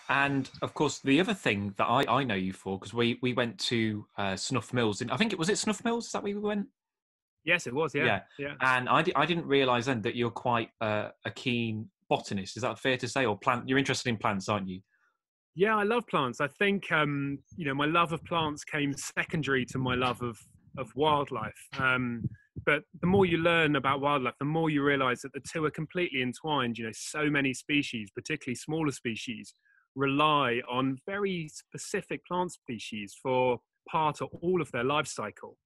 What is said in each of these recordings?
And of course, the other thing that I know you for, because we went to Snuff Mills, I think it Snuff Mills. Is that where we went? Yes, it was. Yeah, Yeah. yeah. And I didn't realise then that you're quite a keen botanist. Is that fair to say? Or plant? You're interested in plants, aren't you? Yeah, I love plants. I think my love of plants came secondary to my love of wildlife. But the more you learn about wildlife, the more you realise that the two are completely entwined. You know, so many species, particularly smaller species, rely on very specific plant species for part or all of their life cycle.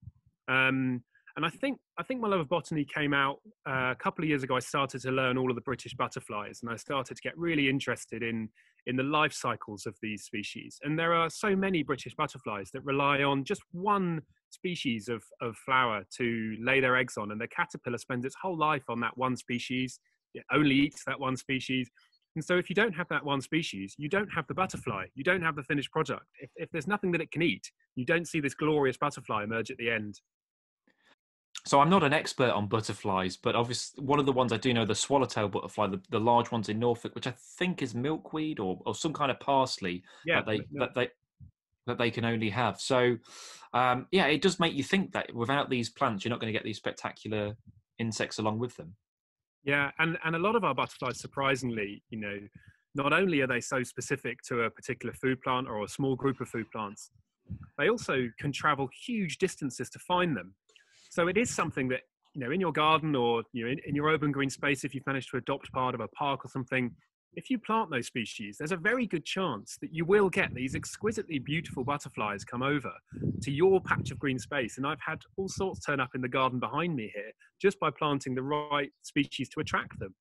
Um, and I think my love of botany came out a couple of years ago. I started to learn all of the British butterflies, and I started to get really interested in the life cycles of these species. And there are so many British butterflies that rely on just one species of flower to lay their eggs on, and the caterpillar spends its whole life on that one species. It only eats that one species. And so if you don't have that one species, you don't have the butterfly, you don't have the finished product. If there's nothing that it can eat, you don't see this glorious butterfly emerge at the end. So I'm not an expert on butterflies, but obviously one of the ones I do know, the swallowtail butterfly, the large ones in Norfolk, which I think is milkweed or some kind of parsley Yeah, that they can only have. So yeah, it does make you think that without these plants, you're not going to get these spectacular insects along with them. yeah, and a lot of our butterflies, surprisingly, not only are they so specific to a particular food plant or a small group of food plants, they also can travel huge distances to find them. So it is something that, in your garden or in your urban green space, if you've managed to adopt part of a park or something, if you plant those species, there's a very good chance that you will get these exquisitely beautiful butterflies come over to your patch of green space. And I've had all sorts turn up in the garden behind me here just by planting the right species to attract them.